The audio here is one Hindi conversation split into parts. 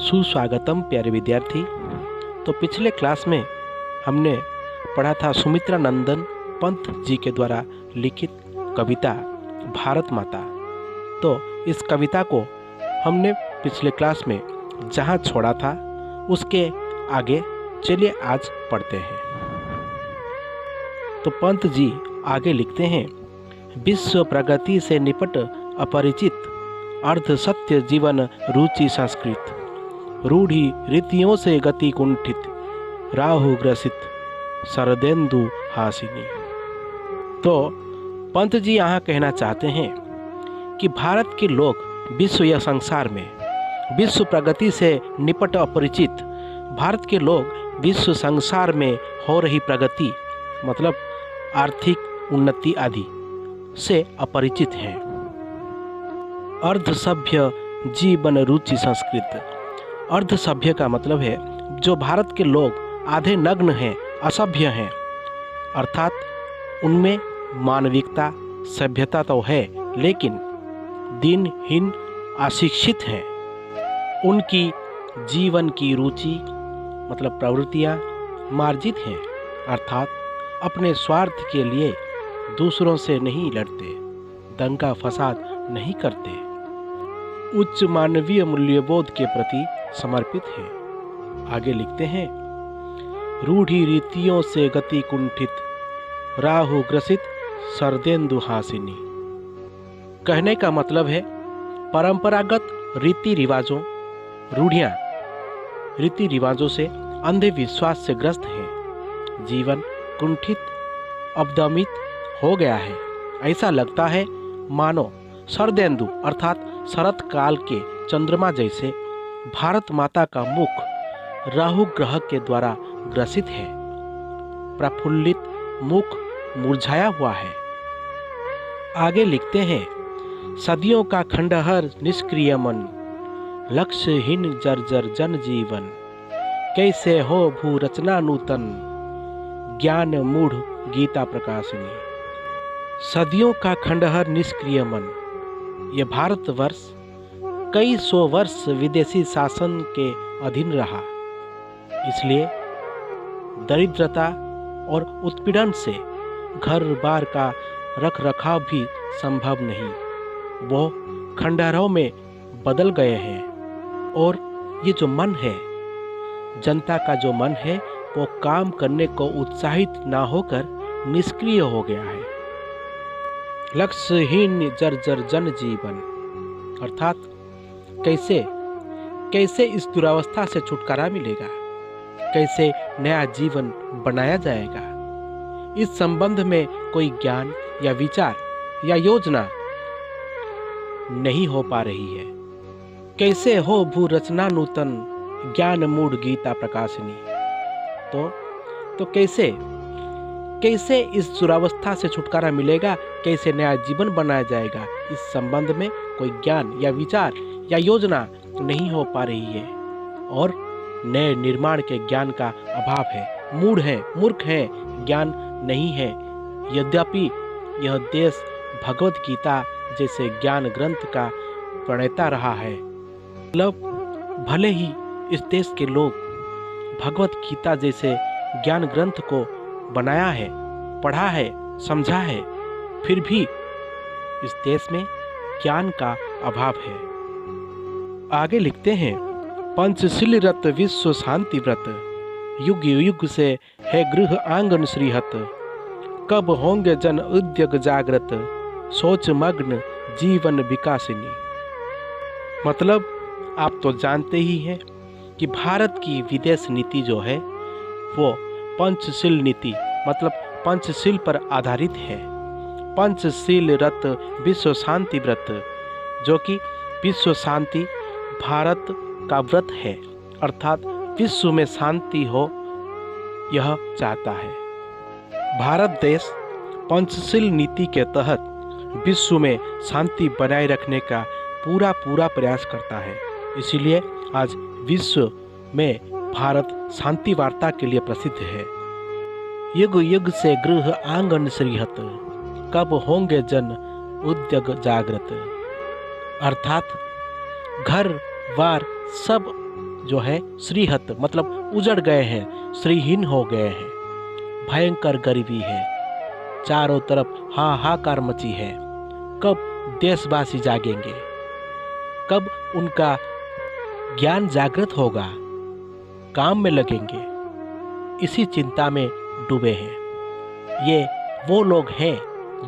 सुस्वागतम प्यारे विद्यार्थी। तो पिछले क्लास में हमने पढ़ा था सुमित्रा नंदन पंत जी के द्वारा लिखित कविता भारत माता। तो इस कविता को हमने पिछले क्लास में जहाँ छोड़ा था उसके आगे चलिए आज पढ़ते हैं। तो पंत जी आगे लिखते हैं, विश्व प्रगति से निपट अपरिचित, अर्ध सत्य जीवन रुचि संस्कृत, रूढ़ी रीतियों से गति कुंठित, राहु ग्रसित शरदेंदु हासिनी। तो पंत जी यहाँ कहना चाहते हैं कि भारत के लोग विश्व या संसार में विश्व प्रगति से निपट अपरिचित, भारत के लोग विश्व संसार में हो रही प्रगति मतलब आर्थिक उन्नति आदि से अपरिचित हैं। अर्ध सभ्य जीवन रुचि संस्कृत, अर्ध सभ्य का मतलब है जो भारत के लोग आधे नग्न हैं, असभ्य हैं, अर्थात उनमें मानविकता सभ्यता तो है लेकिन दीनहीन अशिक्षित हैं। उनकी जीवन की रुचि मतलब प्रवृत्तियाँ मार्जित हैं, अर्थात अपने स्वार्थ के लिए दूसरों से नहीं लड़ते, दंगा फसाद नहीं करते, उच्च मानवीय मूल्यबोध के प्रति समर्पित है। आगे लिखते हैं, रूढ़ी रीतियों से गति कुंठित, राहु ग्रसित शरदेंदु हासिनी। कहने का मतलब है परंपरागत रीति रिवाजों रूढ़ियाँ रीति रिवाजों से अंधविश्वास से ग्रस्त हैं, जीवन कुंठित अवदमित हो गया है। ऐसा लगता है मानो शरदेंदु अर्थात शरत काल के चंद्रमा जैसे भारत माता का मुख राहु ग्रह के द्वारा ग्रसित है, प्रफुल्लित मुख मुरझाया हुआ है। आगे लिखते हैं, सदियों का खंडहर निष्क्रिय मन, लक्ष्यहीन जर्जर जन जीवन, कैसे हो भू रचना नूतन, ज्ञान मूढ़ गीता प्रकाशिनी। सदियों का खंडहर निष्क्रिय मन, यह भारतवर्ष कई सौ वर्ष विदेशी शासन के अधीन रहा, इसलिए दरिद्रता और उत्पीड़न से घर बार का रख रखाव भी संभव नहीं। वो खंडहरों में बदल गए हैं और ये जो मन है, जनता का जो मन है वो काम करने को उत्साहित ना होकर निष्क्रिय हो गया है। लक्ष्यहीन जर्जर जन जीवन, अर्थात कैसे इस दुरावस्था से छुटकारा मिलेगा, कैसे नया जीवन बनाया जाएगा, इस संबंध में कोई ज्ञान या विचार या योजना नहीं हो पा रही है। कैसे हो भू रचना नूतन, ज्ञान मूढ़ गीता प्रकाशिनी। तो कैसे इस दुरावस्था से छुटकारा मिलेगा, कैसे नया जीवन बनाया जाएगा, इस संबंध में कोई ज्ञान या विचार या योजना नहीं हो पा रही है और नए निर्माण के ज्ञान का अभाव है। मूढ़ है, मूर्ख है, ज्ञान नहीं है। यद्यपि यह देश भगवत गीता जैसे ज्ञान ग्रंथ का प्रणेता रहा है, मतलब भले ही इस देश के लोग भगवत गीता जैसे ज्ञान ग्रंथ को बनाया है, पढ़ा है, समझा है, फिर भी इस देश में ज्ञान का अभाव है। आगे लिखते हैं, पंचशील रत विश्व शांति व्रत, युग युग से है गृह आंगन श्रीहत, कब होंगे जन उद्योग जागृत, सोच मग्न जीवन विकासिनी। मतलब आप तो जानते ही हैं कि भारत की विदेश नीति जो है वो पंचशील नीति मतलब पंचशील पर आधारित है। पंचशील रत विश्व शांति व्रत, जो कि विश्व शांति भारत का व्रत है, अर्थात विश्व में शांति हो यह चाहता है। भारत देश पंचशील नीति के तहत विश्व में शांति बनाए रखने का पूरा प्रयास करता है। इसीलिए आज विश्व में भारत शांति वार्ता के लिए प्रसिद्ध है। युग युग से गृह आंगन श्रीहत, कब होंगे जन उद्योग जागृत, अर्थात घर वार सब जो है श्रीहत मतलब उजड़ गए हैं, श्रीहीन हो गए हैं। भयंकर गरीबी है, चारों तरफ हाहाकार मची है। कब देशवासी जागेंगे, कब उनका ज्ञान जागृत होगा, काम में लगेंगे, इसी चिंता में डूबे हैं। ये वो लोग हैं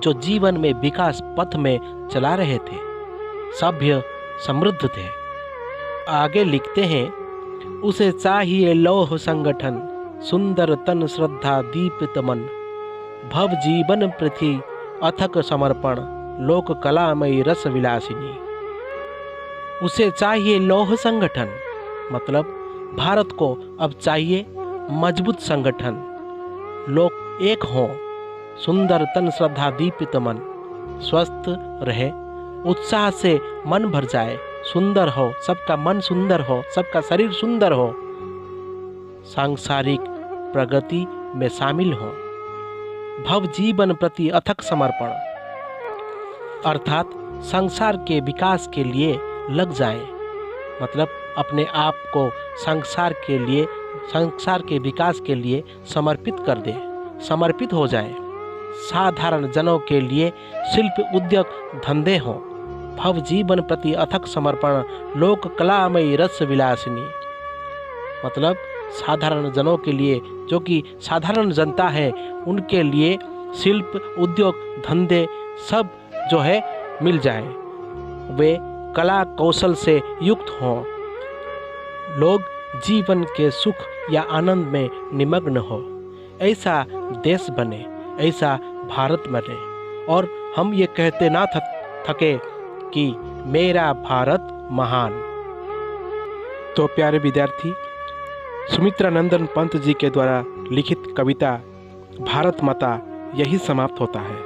जो जीवन में विकास पथ में चला रहे थे, सभ्य समृद्ध थे। आगे लिखते हैं, उसे चाहिए लौह संगठन, सुंदर तन श्रद्धा दीपित मन, भव जीवन पृथ्वी अथक समर्पण, लोक कलामयी रस विलासिनी। उसे चाहिए लौह संगठन मतलब भारत को अब चाहिए मजबूत संगठन। लोग एक हों, सुंदर तन श्रद्धा दीपित मन, स्वस्थ रहे, उत्साह से मन भर जाए, सुंदर हो, सबका मन सुंदर हो, सबका शरीर सुंदर हो, सांसारिक प्रगति में शामिल हो, भव जीवन प्रति अथक समर्पण अर्थात संसार के विकास के लिए लग जाए। मतलब अपने आप को संसार के लिए, संसार के विकास के लिए समर्पित कर दे, समर्पित हो जाए। साधारण जनों के लिए शिल्प उद्योग धंधे हों, भव जीवन प्रति अथक समर्पण, लोक कलामयी रस विलासिनी। मतलब साधारण जनों के लिए, जो कि साधारण जनता है, उनके लिए शिल्प उद्योग धंधे सब जो है मिल जाए, वे कला कौशल से युक्त हों, लोग जीवन के सुख या आनंद में निमग्न हो। ऐसा देश बने, ऐसा भारत बने, और हम ये कहते ना थके कि मेरा भारत महान। तो प्यारे विद्यार्थी, सुमित्रानंदन पंत जी के द्वारा लिखित कविता भारत माता यही समाप्त होता है।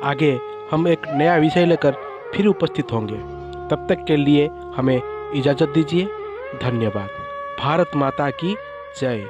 आगे हम एक नया विषय लेकर फिर उपस्थित होंगे। तब तक के लिए हमें इजाज़त दीजिए। धन्यवाद। भारत माता की जय।